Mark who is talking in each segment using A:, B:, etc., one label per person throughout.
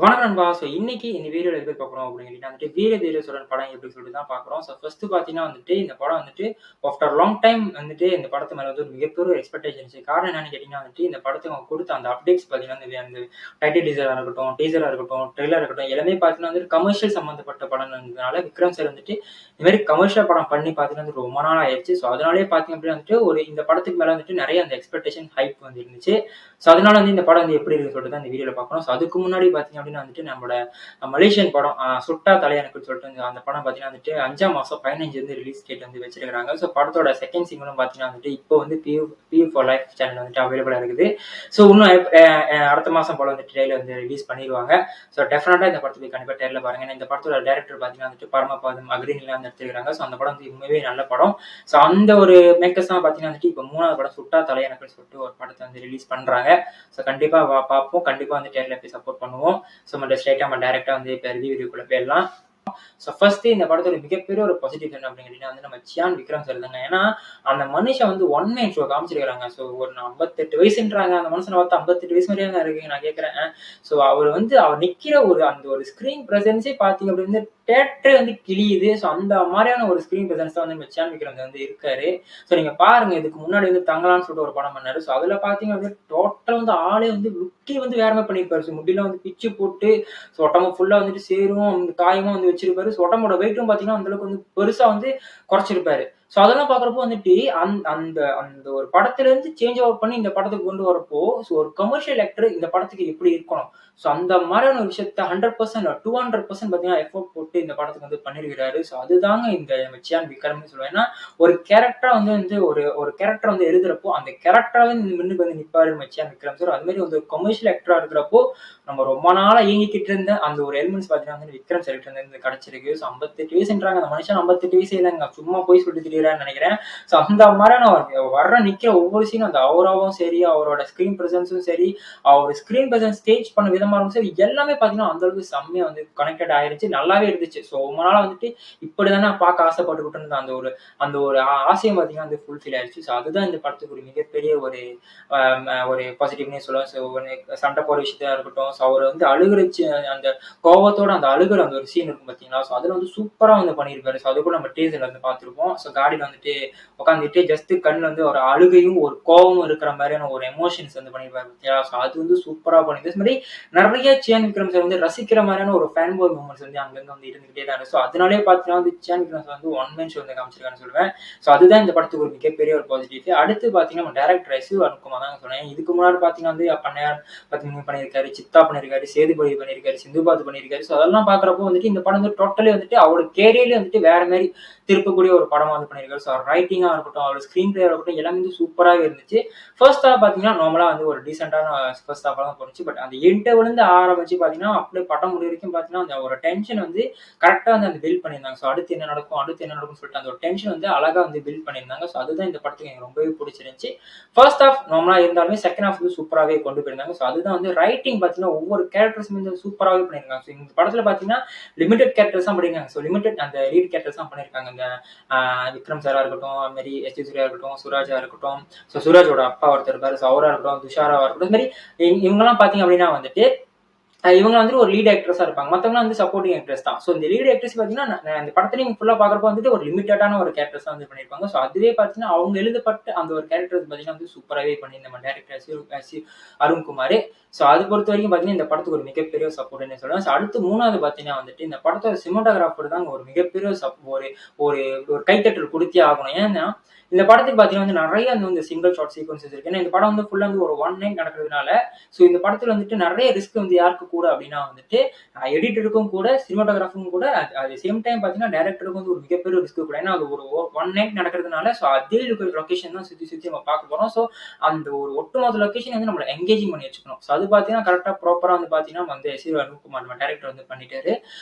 A: வணக்கம் நண்பா. இன்னைக்கு இந்த வீடியோல எத பார்க்குறோம் அப்படின்னு கேட்டீங்கன்னா வீர தீர சூரன் படம் எப்படி சொல்லிட்டு தான் பார்க்குறோம். ஃபர்ஸ்ட் பார்த்தீங்கன்னா இந்த படம் ஆஃப்டர் லாங் டைம் இந்த படத்து மேல ஒரு மிகப்பெரிய ஒரு எக்ஸ்பெக்டேஷன் இருந்துச்சு. காரணம் என்னன்னு கேட்டீங்கன்னா இந்த படத்துக்கு அவங்க குடுத்த அந்த அப்டேட்ஸ் பார்த்தீங்கன்னா, அந்த டைட்டில் டீசரா இருக்கட்டும், ட்ரெய்லரா இருக்கட்டும் எல்லாமே பார்த்தீங்கன்னா கமர்ஷியல் சம்மந்தப்பட்ட படம்ன்றதுனால விக்ரம் சார் இந்த மாரி கமர்ஷியல் படம் பண்ணி பார்த்தீங்கன்னா ரொம்ப நாள் ஆயிருச்சு. அதனாலேயே பார்த்தீங்க அப்படின்னா ஒரு இந்த படத்துக்கு மேல நெறைய அந்த எக்ஸ்பெக்டேஷன் ஹைப் இருந்துச்சு. அதனால இந்த படம் எப்படி இருக்குன்னு சொல்லிட்டு தான் இந்த வீடியோல பார்க்குறோம். அதுக்கு முன்னாடி பார்த்தீங்க அப்படின்னா நம்மளோட மலேசியன் படம் சுட்டா தலையணுக்குன்னு சொல்லிட்டு அந்த படம் பார்த்தீங்கன்னா 5ஆம் மாசம் 15 ரிலீஸ் டேட் வச்சிருக்காங்க. படத்தோட செகண்ட் சிங்கிளும் பார்த்தீங்கன்னா இப்போ பியூ ஃபார் லைஃப் சேனல் அவைலபிளா இருக்குது. இன்னும் அடுத்த மாசம் போல ட்ரெயிலர் ரிலீஸ் பண்ணிடுவாங்க. டெஃபினட்டா இந்த படத்தை போய் கண்டிப்பா ட்ரெயிலர் பாருங்க. ஏன்னா இந்த படத்தோட டைரக்டர் பார்த்தீங்கன்னா பரமபாதம் அக்ரினிலாம் எடுத்துருக்காங்க. அந்த படம் உண்மையே நல்ல படம். அந்த ஒரு மேக்கர்ஸ் தான் பார்த்தீங்கன்னா இப்போ 3வது படம் சுட்டா தலையணுக்குன்னு சொல்லிட்டு ஒரு படத்தை ரிலீஸ் பண்றாங்க. கண்டிப்பா பார்ப்போம். கண்டிப்பா ட்ரெயிலர் போய் சப்போர்ட் பண்ணுவோம். ஸ்ட்ரைட்டா நம்ம டைரக்டா இப்ப ரிவ்யூக்குள்ள போயிடலாம். ஃபர்ஸ்ட் இந்த படத்தோட மிகப்பெரிய ஒரு பாசிட்டிவ் என்ன அப்படின்னு கேட்டீங்கன்னா நம்ம சியான் விக்ரம் சார் தாங்க. ஏன்னா அந்த மனுஷன் ஒன் மேன் ஷோ காமிச்சிருக்காங்க. ஒரு 58 வயசுன்றாங்க. அந்த மனுஷனை பார்த்து 58 வயசு மாதிரியே இருக்கு நான் கேட்கிறேன். அவர் அவர் நிக்கிற அந்த ஒரு ஸ்கிரீன் பிரசன்ஸே பாத்தீங்க அப்படின்னு தேட்டரே கிழியுது. அந்த மாதிரியான ஒரு ஸ்கிரீன் பிரசன்ஸ் தான் நம்ம சியான் விக்ரம் இருக்காரு. நீங்க பாருங்க இதுக்கு முன்னாடி தங்கலான்னு சொல்லிட்டு ஒரு படம் பண்ணாரு. அதுல பாத்தீங்க அப்படின்னா டோட்டலா ஆளே லுக்கே வேற மாதிரி பண்ணிருப்பாரு. முடியெல்லாம் பிச்சு போட்டு உடம்பு ஃபுல்லா சேரும் காயமா வச்சிருப்பாரு. உடம்போட வெயிட்டும் பாத்தீங்கன்னா அந்த அளவுக்கு பெருசா குறைச்சிருப்பாரு. அதெல்லாம் பாக்குறப்போ அந்த அந்த ஒரு படத்துல இருந்து சேஞ்ச் ஓவர் பண்ணி இந்த படத்துக்கு கொண்டு வரப்போ ஒரு கமர்ஷியல் ஆக்டர் இந்த படத்துக்கு எப்படி இருக்கணும். அந்த மாதிரியான ஒரு விஷயத்த 100% 200% பாத்தீங்கன்னா எஃபோர்ட் போட்டு இந்த படத்துக்கு பண்ணிருக்கிறாரு. அதுதாங்க இந்த சியான் விக்ரம்னு சொல்லுவேன். ஏன்னா ஒரு கேரக்டரா ஒரு கேரக்டர் எழுதுறப்போ அந்த கேரக்டராவே முன்னுக்கு நிப்பாரு சியான் விக்ரம் சார். அது மாதிரி ஒரு கமர்ஷியல் ஆக்டரா இருக்கிறப்போ நம்ம ரொம்ப நாளா இயங்கிக்கிட்டு இருந்த அந்த ஒரு எலிமெண்ட்ஸ் பாத்தீங்கன்னா விக்ரம் சார் இருந்து கிடைச்சிருக்கு. 58 வயசுன்றாங்க. அந்த மனுஷன் 58 வயசு இல்லைங்க. சும்மா போய் சொல்லிட்டு திரியறான்னு நினைக்கிறேன். அந்த மாதிரியான வர்ற நிக்கிற ஒவ்வொரு சீனும் அந்த அவுராவும் சரி, அவரோட ஸ்கிரீன் பிரசன்ஸும் சரி, அவர் ஸ்கிரீன் பிரசன்ஸ் ஸ்டேஜ் பண்ண விதமா சரி எல்லாமே பாத்தீங்கன்னா அந்த அளவுக்கு செம்மையா கனெக்டட் ஆயிருச்சு. நல்லாவே இருந்துச்சு. ரொம்ப நாளா இப்படிதானே பார்க்க ஆசைப்பட்டுக்கிட்டு இருந்த அந்த ஒரு ஆசையம் பாத்தீங்கன்னா ஃபுல்ஃபில் ஆயிடுச்சு. அதுதான் இந்த படத்துக்கு ஒரு மிகப்பெரிய ஒரு பாசிட்டிவ்னே சொல்லுவேன். சண்டை போற விஷயத்தா இருக்கட்டும், அவர் அழுகுற அந்த கோவத்தோட அந்த அழுகுற அந்த ஒரு சீன் இருக்கும் பாத்தீங்களா. அதுல சூப்பரா பண்ணியிருப்பாரு. அது கூட நம்ம டீசர்ல பார்த்திருப்போம். காடியில உட்காந்துட்டு ஜஸ்ட் கண்ணுல ஒரு அழுகையும் ஒரு கோவமும் இருக்கிற மாதிரியான ஒரு எமோஷன்ஸ் பண்ணியிருப்பாரு பாத்தியா. அது சூப்பரா பண்ணிருக்கு. இது மாதிரி நிறைய சியான் விக்ரம் சார் ரசிக்கிற மாதிரியான ஒரு ஃபேன் பாய் மூமெண்ட்ஸ் அங்கங்க இருந்துகிட்டே தான் இருக்கு. அதனாலே பாத்தீங்கன்னா Chiyaan Vikram sir one man show காமிச்சிருக்கான்னு சொல்லுவேன். அதுதான் இந்த படத்துக்கு ஒரு மிகப்பெரிய ஒரு பாசிட்டிவ். அடுத்து பாத்தீங்கன்னா டைரக்டர் எஸ் அனுக்குமார் தான் சொன்னேன். இதுக்கு முன்னாடி பாத்தீங்கன்னா பண்ணையார் பண்ணியிருக்காரு, சித்தா பண்ணியிருக்காரு, சேதுபதி பண்ணியிருக்காரு, சிந்துபாத் பண்ணியிருக்காரு. அதெல்லாம் பாக்குறப்போ இந்த படம் டோட்டலி அவரோட கேரியர்ல வேற மாதிரி திருப்பக்கூடிய ஒரு படமா பண்ணியிருக்காரு. அவர் ரைட்டிங்கா இருக்கட்டும், அவர் ஸ்கிரீன் பிளேயா இருக்கட்டும் எல்லாமே சூப்பராகவே இருந்துச்சு. ஃபர்ஸ்ட் ஹாஃப் பாத்தீங்கன்னா நார்மலா ஒரு டீசென்டான ஃபர்ஸ்ட் ஹாஃப் தான் போனுச்சு. பட் அந்த இன்டர்வல் இருந்து ஆரம்பிச்சு பாத்தீங்கன்னா அப்படியே படம் முடிய வரைக்கும் பாத்தீங்கன்னா அந்த ஒரு டென்ஷன் கரெக்டா அந்த பில்ட் பண்ணியிருந்தாங்க. அடுத்து என்ன நடக்கும் அடுத்து என்ன நடக்கும்னு சொல்லிட்டு அந்த ஒரு டென்ஷன் அழகா பில்ட் பண்ணியிருந்தாங்க. அதுதான் இந்த படத்துக்கு எனக்கு ரொம்பவே பிடிச்சிருந்துச்சு. ஃபர்ஸ்ட் ஹாஃப் நார்மலா இருந்தாலுமே செகண்ட் ஹாஃப் சூப்பராகவே கொண்டு போயிருந்தாங்க. அதுதான் ரைட்டிங் பாத்தீங்கன்னா ஒவ்வொரு கேரக்டர்ஸுமே சூப்பராகவே பண்ணியிருக்காங்க. இந்த படத்துல பாத்தீங்கன்னா லிமிடெட் கேரக்டர்ஸ் தான் பண்ணிருக்காங்க. லிமிடெட் அந்த லீட் கேரக்டர்ஸ் தான் பண்ணிருக்காங்க. இந்த விக்ரம் சாரா இருக்கட்டும், அது மாதிரி எஸ் டி சூர்யா இருக்கட்டும், சுராஜா இருக்கட்டும், சுராஜோட அப்பா ஒருத்தர் இருப்பாரு, அவரா இருக்கட்டும், துஷாரா இருக்கட்டும், இது மாதிரி இவங்கெல்லாம் பாத்தீங்க அப்படின்னா இவங்க ஒரு லீட் ஆக்ட்ரஸா இருப்பாங்க. மத்தவங்க சப்போர்ட்டிங் ஆக்ட்ரஸ் தான். இந்த லீட் ஆக்ட்ரஸ் பாத்தீங்கன்னா இந்த படத்துல நீங்க ஃபுல்லா பாக்குறப்போ ஒரு லிமிட்டடான ஒரு கேரக்டர்ஸ் தான் பண்ணிருப்பாங்க. அதுவே பாத்தீங்கன்னா அவங்க எழுதப்பட்ட அந்த ஒரு கேரக்டர் பாத்தீங்கன்னா சூப்பராகவே பண்ணி நம்ம டைரக்டர் அருண்குமார். அது பொறுத்த வரைக்கும் பாத்தீங்கன்னா இந்த படத்துக்கு ஒரு மிகப்பெரிய சப்போர்ட்னு சொல்லுவேன். அடுத்து 3வது பாத்தீங்கன்னா இந்த படத்தோட சினிமாட்டோகிராஃபர் தான் ஒரு மிகப்பெரிய ஒரு ஒரு ஒரு கைத்தட்டல் கொடுத்தே ஆகணும். ஏன்னா இந்த படத்துக்கு பாத்தீங்கன்னா நிறைய சிங்கிள் ஷாட் சீக்வன்சஸ் இருக்கு. ஏன்னா இந்த படம் ஃபுல்லா ஒரு ஒன் நைட் நடக்கிறதுனால இந்த படத்துல நிறைய ரிஸ்க் யாருக்கு கூட அப்படின்னா எடிட்டருக்கும் கூட, சினிமாட்டோகிராஃபருக்கும் கூட, அது சேம் டைம் பாத்தீங்கன்னா டைரக்டருக்கும் ஒரு மிகப்பெரிய ரிஸ்க் கூட. ஏன்னா அது ஒரு ஒன் நைட் நடக்கிறதுனால அதே லொகேஷன் தான் சுத்தி சுத்தி நம்ம பார்க்க போறோம். அந்த ஒரு ஒட்டுமொத்த லொகேஷன் நம்மள எங்கேஜிங் பண்ணி வச்சுக்கணும். அது பாத்தீங்கன்னா கரெக்டா ப்ராப்பரா பாத்தீங்கன்னா எஸ் அருண்குமார் நம்ம டைரக்டர் பண்ணிட்டாரு.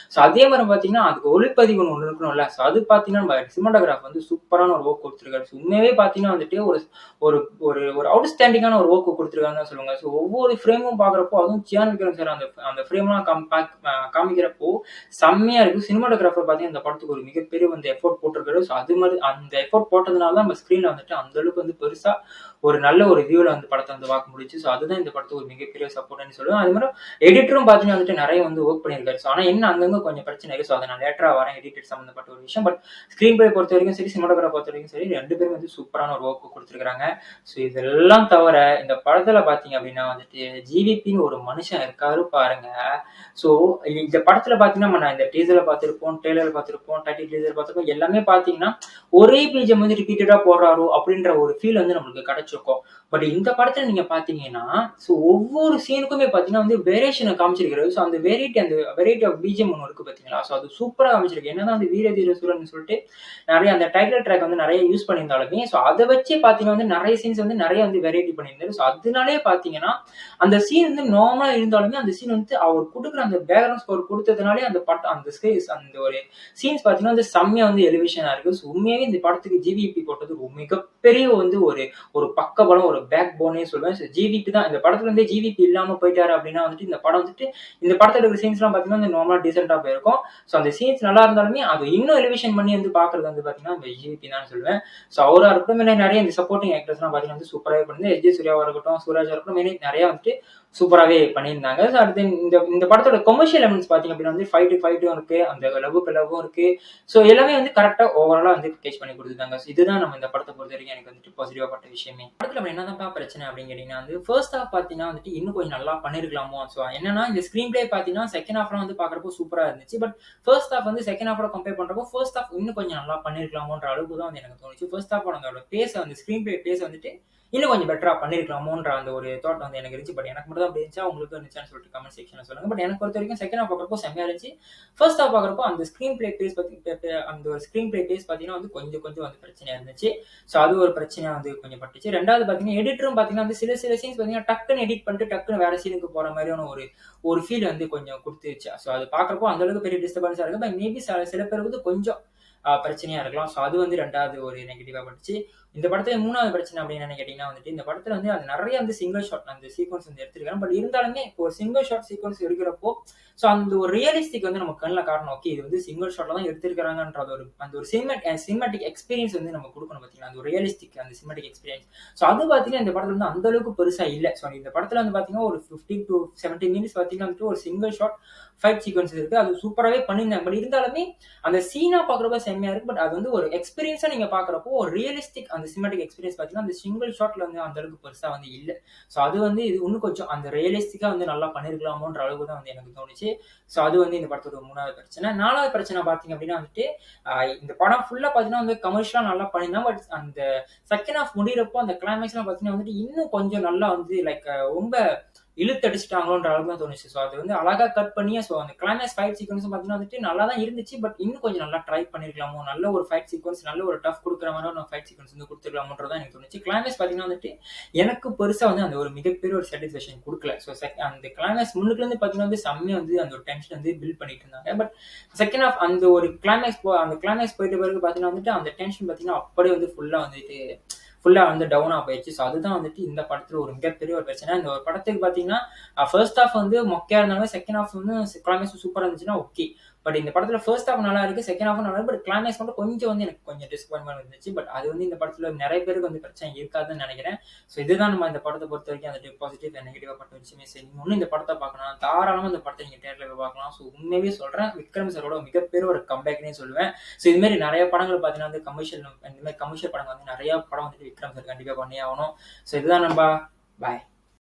A: அதே மாதிரி பாத்தீங்கன்னா அதுக்கு ஒளிப்பதிவு ஒண்ணு இருக்கணும்ல. அது பாத்தீங்கன்னா நம்ம சினிமாட்டோகிராஃப் சூப்பரான ஒரு ஒர்க் கொடுத்துருக்காரு. உண்மையாவே பார்த்தீங்கன்னா வந்துட்டு ஒரு ஒரு ஒரு ஒரு அவுட்ஸ்டாண்டிங்கான ஒரு ஒர்க் குடுத்துருக்காங்கன்னு தான் சொல்லுவேங்க. ஒவ்வொரு ஃப்ரேமும் பார்க்குறப்போ, அதுவும் சியான் விக்ரம் சார் அந்த அந்த ஃப்ரேம்லாம் காமிக்கிறப்போ செம்மையா இருக்கு. சினிமாட்டோகிராஃபர் பார்த்தீங்கன்னா, இந்த படத்துக்கு ஒரு மிகப்பெரிய வந்து எஃபோர்ட் போட்டிருக்காரு. அது மாரி அந்த எஃபோர்ட் போட்டதுனால தான் நம்ம ஸ்க்ரீன்ல வந்துட்டு அந்த அளவுக்கு வந்து பெருசா ஒரு நல்ல ஒரு வியூல வந்து படத்த வந்து பார்க்க முடிஞ்சுச்சு. அதுதான் இந்த படத்துக்கு ஒரு மிகப்பெரிய சப்போர்ட்ன்னு சொல்லுவேன். அது மாரி எடிட்டரும் பார்த்தீங்கன்னா வந்துட்டு நெறைய வந்து வொர்க் பண்ணியிருக்காரு. ஆனா என்ன அங்கங்க கொஞ்சம் பிரச்சனை இருக்கு. அத நான் லேட்டரா வரேன். எடிட்டர் சம்மந்தப்பட்ட ஒரு விஷயம். பட் ஸ்க்ரீன் பிளே பொறுத்தவரைக்கும் சரி, சினிமாட்டோகிராஃபர் பொறுத்தவரைக்கும் சரி 2 பேரும் வந்து சூப்பரான ஒரு வொர்க் குடுத்துருக்காங்க. இதெல்லாம் தவிர இந்த படத்துல பார்த்தீங்க அப்டின்னா வந்துட்டு, ஜிவிபின்னு ஒரு மனுஷன் இருக்காரு பாருங்க. ஸோ இந்த படத்துல பார்த்தீங்கன்னா, நான் இந்த டீசர்ல பார்த்திருப்போம், ட்ரெய்லர்ல பார்த்திருப்போம், டைட்டில் டீசர் பார்த்திருப்போம். எல்லாமே பார்த்தீங்கன்னா, ஒரே பிஜிஎம் வந்து ரிப்பீட்டடா போடுறாரோ! அப்டின்ற ஒரு ஃபீல் வந்து நம்மளுக்கு கிடைச்சிருக்கும். பட் இந்த படத்துல நீங்க பார்த்தீங்கன்னா, ஒவ்வொரு சீனுக்குமே பார்த்தீங்கன்னா வந்து வேரியேஷன காமிச்சிருக்காரு. அந்த வெரைட்டி ஆஃப் பிஜிஎம் ஒண்ணு இருக்கு பார்த்தீங்களா? அது சூப்பரா காமிச்சிருக்கு. என்னதான் அந்த வீர தீர சூரன்னு சொல்லிட்டு நெறைய அந்த டைட்டில் ட்ராக் வந்து நெறைய யூஸ் பண்ணியிருந்தாலுமே, அத வச்சே பார்த்தீங்கன்னா வந்து நெறைய சீன்ஸ் வந்து நெறைய வந்து வெரைட்டி பண்ணியிருந்தாரு. அதனாலேயே பார்த்தீங்கன்னா, அந்த சீன் வந்து நார்மலா இருந்தாலுமே, அந்த சீன் வந்து அவர் குடுக்குற அந்த பேக்கிரவுண்ட் ஸ்கோர் குடுத்ததுனாலே அந்த படம் அந்த அந்த ஒரு சீன்ஸ் பார்த்தீங்கன்னா வந்து செம்மையா வந்து எலிவேஷனா இருக்கு. உண்மையாவே இந்த படத்துக்கு ஜிவிபி போட்டது ஒரு மிகப்பெரிய வந்து ஒரு ஒரு பக்கபலம், ஒரு பேக் போனே சொல்லுவேன். ஜிவிபி தான் இந்த படத்துல இருந்தே ஜிவிபி இல்லாம போயிட்டாரு அப்டின்னா வந்துட்டு, இந்த படம் வந்துட்டு இந்த படத்துல இருக்கிற சீன்ஸ்லாம் பார்த்தீங்கன்னா, வந்து நார்மலா டீசென்ட்டா போயிருக்கும். அந்த சீன்ஸ் நல்லா இருந்தாலுமே, அது இன்னும் எலிவேஷன் பண்ணி வந்து பார்க்குறது வந்து பார்த்தீங்கன்னா, இந்த ஜிவிபி தான் சொல்லுவேன். அவரா இருக்கட்டும், இன்னும் நெறைய இந்த சப்போர்ட்டிங் ஆக்டர்ஸ்லாம் பார்த்தீங்கன்னா வந்து சூப்பராவே பண்ணி எஸ்.ஜே. சூர்யாவா இருக்கட்டும், சூராஜா இருக்கட்டும், நெறைய வந்துட்டு சூப்பராவே பண்ணியிருந்தாங்க. அடுத்து இந்த இந்த படத்தோட கொமர்ஷியல் எலிமெண்ட்ஸ் பார்த்தீங்க அப்டின்னா வந்து ஃபைட்டும் இருக்கு. அந்த லவ்வுக்கு லவ்வும் இருக்கு. எல்லாமே வந்து கரெக்ட்டா ஓவராலா வந்து கேட்ச் பண்ணி குடுத்துட்டாங்க. இதுதான் நம்ம இந்த படத்த பொறுத்தவரைக்கும் எனக்கு வந்துட்டு பாசிட்டிவா பட்ட விஷயமே. படத்துல நம்ம என்னதான்ப்பா பிரச்சனை அப்டின்னு கேட்டீங்கன்னா வந்து, ஃபர்ஸ்ட் ஹால்ஃப் பார்த்தீங்கன்னா வந்துட்டு இன்னும் கொஞ்சம் நல்லா பண்ணியிருக்கலாமோ! என்னன்னா இந்த ஸ்க்ரீன் பிளே பார்த்தீங்கன்னா, செகண்ட் ஹால்ஃப்லாம் வந்து பார்க்குறப்போ சூப்பரா இருந்துச்சு. பட் ஃபர்ஸ்ட் ஹால்ஃப் வந்து செகண்ட் ஹால்ஃபோட கம்பேர் பண்றப்போ, ஃபர்ஸ்ட் ஹால்ஃப் இன்னும் கொஞ்சம் நல்லா பண்ணியிருக்கலாமோன்ற அளவுக்கு தான் வந்து எனக்கு தோணுச்சு. ஃபர்ஸ்ட் ஹால்ஃபோட அந்த அந்த ஸ்க்ரீன் பிளே பேஸ் வந்துட்டு இன்னும் கொஞ்சம் பெட்டரா பண்ணியிருக்கலாமோன்ற அந்த ஒரு தாட் வந்து எனக்கு இருந்துச்சு. பட் எனக்கு மட்டும் தான் அப்டி இருந்துச்சா? உங்களுக்கு இருந்துச்சான்னு சொல்லிட்டு கமெண்ட் செக்ஷன்ல சொல்லுங்க. பட் எனக்கு பொறுத்தவரைக்கும் செகண்ட் ஹால்ஃப் பார்க்குறப்போ செம்மையா இருந்துச்சு. ஃபர்ஸ்ட் ஹால்ஃப் பார்க்குறப்போ அந்த ஸ்க்ரீன் பிளே பேஸ் அந்த ஒரு ஸ்க்ரீன் பிளே பேஸ் பார்த்தீங்கன்னா வந்து கொஞ்சம் கொஞ்சம் வந்து பிரச்சனையா இருந்துச்சு. அது ஒரு பிரச்சனையா வந்து கொஞ்சம் பட்டுச்சு. 2வது பார்த்தீங்கன்னா, எடிட்டரும் பார்த்தீங்கன்னா வந்து சில சில சீன்ஸ் பார்த்தீங்கன்னா, டக்குன்னு எடிட் பண்ணிட்டு டக்குன்னு வேற சீனுக்கு போற மாரியான ஒரு ஒரு ஃபீல் வந்து கொஞ்சம் குடுத்துருச்சு. அது பார்க்குறப்போ அந்த அளவுக்கு பெரிய டிஸ்டர்பன்ஸா இருக்கு. பட் மேபி சில பேருக்கு வந்து கொஞ்சம் பிரச்சனையா இருக்கலாம். அது வந்து 2வது ஒரு நெகட்டிவா பட்டுச்சு. இந்த படத்துல 3வது பிரச்சனை அப்படின்னு என்னன்னு கேட்டீங்கன்னா வந்துட்டு, இந்த படத்துல வந்து அது நெறைய வந்து சிங்கிள் ஷாட் அந்த சீக்வென்ஸ் வந்து எடுத்திருக்காங்க. பட் இருந்தாலுமே இப்போ ஒரு சிங்கிள் ஷாட் சீக்வென்ஸ் எடுக்கிறப்போ, அந்த ஒரு ரியலிஸ்டிக் வந்து நம்ம கண்ல காட்டணும். ஓகே இது வந்து சிங்கிள் ஷாட்ல தான் எடுத்திருக்காங்கன்ற அந்த ஒரு சினிமேட்டிக் எக்ஸ்பீரியன்ஸ் வந்து நம்ம குடுக்கணும் பார்த்தீங்களா? அந்த ஒரு ரியலிஸ்டிக் அந்த சினிமேட்டிக் எக்ஸ்பீரியன்ஸ். அது பார்த்தீங்கன்னா இந்த படத்துல வந்து அந்த அளவுக்கு பெருசா இல்ல. இந்த படத்துல வந்து பார்த்தீங்கன்னா, ஒரு 15 டூ 17 மினிட்ஸ் பார்த்தீங்கன்னா வந்துட்டு ஒரு சிங்கிள் ஷாட் ஃபைட் சீக்வென்ஸ் இருக்கு. அது சூப்பராவே பண்ணியிருந்தாங்க. பட் இருந்தாலுமே அந்த சீனா பார்க்குறப்போ செம்மையா இருக்கு. பட் அது வந்து ஒரு எக்ஸ்பீரியன்ஸா நீங்க பார்க்குறப்போ ஒரு ரியலிஸ்டிக் அந்த சினிமேட்டிக் எக்ஸ்பீரியன்ஸ் பார்த்தீங்கன்னா, அந்த சிங்கிள் ஷாட்ல வந்து அந்த அளவுக்கு பெருசா வந்து இல்ல. அது வந்து இது இன்னும் கொஞ்சம் அந்த ரியலிஸ்டிக்கா வந்து நல்லா பண்ணியிருக்கலாமோன்ற அளவுக்கு தான் வந்து எனக்கு தோணுச்சு. அது வந்து இந்த படத்தோட 3வது பிரச்சனை. 4வது பிரச்சனை பார்த்தீங்க அப்டின்னா வந்துட்டு, இந்த படம் ஃபுல்லா பார்த்தீங்கன்னா வந்து கமர்ஷியலா நல்லா பண்ணியிருந்தாங்க. பட் அந்த செகண்ட் ஹால்ஃப் முடியிறப்போ அந்த கிளைமாக்ஸ்லாம் பார்த்தீங்கன்னா வந்துட்டு இன்னும் கொஞ்சம் நல்லா வந்து ரொம்ப இழுத்தடிச்சுட்டாங்களோன்ற அளவுக்கு தான் தோணுச்சு. அது வந்து அழகா கட் பண்ணி அந்த கிளைமாக்ஸ் ஃபைட் சீக்வென்ஸும் பார்த்தீங்கன்னா வந்துட்டு நல்லா தான் இருந்துச்சு. பட் இன்னும் கொஞ்சம் நல்லா ட்ரை பண்ணியிருக்கலாமோ! நல்ல ஒரு ஃபைட் சீக்வென்ஸ், நல்ல ஒரு டஃப் குடுக்குற மாரியான ஒரு ஃபைட் சீக்வென்ஸ் வந்து குடுத்துருக்கலாமோன்றது தான் எனக்கு தோணுச்சு. கிளைமாக்ஸ் பார்த்தீங்கன்னா வந்துட்டு, எனக்கு பெருசா வந்து அந்த ஒரு மிகப்பெரிய ஒரு சாட்டிஸ்ஃபேக்ஷன் குடுக்கல. அந்த கிளைமாக்ஸ் முன்னுக்குலருந்து பார்த்தீங்கன்னா வந்து செம்மையா வந்து அந்த ஒரு டென்ஷன் வந்து பில்ட் பண்ணிட்டு இருந்தாங்க. பட் செகண்ட் ஹால்ஃப் அந்த ஒரு அந்த கிளைமாக்ஸ் போயிட்ட பிறகு பார்த்தீங்கன்னா வந்துட்டு, அந்த டென்ஷன் பார்த்தீங்கன்னா அப்படியே வந்து ஃபுல்லா வந்து டவுனா போயிருச்சு. அதுதான் வந்துட்டு இந்த படத்துல ஒரு மிகப்பெரிய ஒரு பிரச்சனை. இந்த ஒரு படத்துக்கு பார்த்தீங்கன்னா, ஃபர்ஸ்ட் ஹால்ஃப் வந்து மொக்கையா இருந்தாலும் செகண்ட் ஹால்ஃப் வந்து கிளைமாக்ஸ் சூப்பரா இருந்துச்சுன்னா ஓகே. பட் இந்த படத்துல ஃபர்ஸ்ட் ஹால்ஃப் நல்லா இருக்கு. செகண்ட் ஹால்ஃபும் நல்லா இருக்கு. பட் கிளைமாக்ஸ் மட்டும் கொஞ்சம் வந்து எனக்கு கொஞ்சம் டிசப்பாயின்ட்மென்ட் இருந்துச்சு. பட் அது வந்து இந்த படத்துல நெறைய பேருக்கு வந்து பிரச்சனை இருக்காதுன்னு நெனைக்கிறேன். இதுதான் நம்ம இந்த படத்த பொறுத்தவரைக்கும் அந்த பாசிட்டிவ் அண்ட் நெகட்டிவா பட்ட விஷயமே. நீங்க இன்னும் இந்த படத்த பார்க்கணும். தாராளமா இந்த படத்த நீங்க தியேட்டர்ல போய் பார்க்கலாம். உண்மையாவே சொல்றேன். விக்ரம் சாரோட மிகப்பெரிய ஒரு கம்பேக்னே சொல்லுவேன். இது மாரி நெறைய படங்கள் பார்த்தீங்கன்னா வந்து இந்த மாரி கமர்ஷியல் படங்கள் வந்து நெறைய படம் வந்துட்டு விக்ரம் சார் கண்டிப்பா பண்ணியே ஆகணும். இதுதான் நண்பா. பாய்.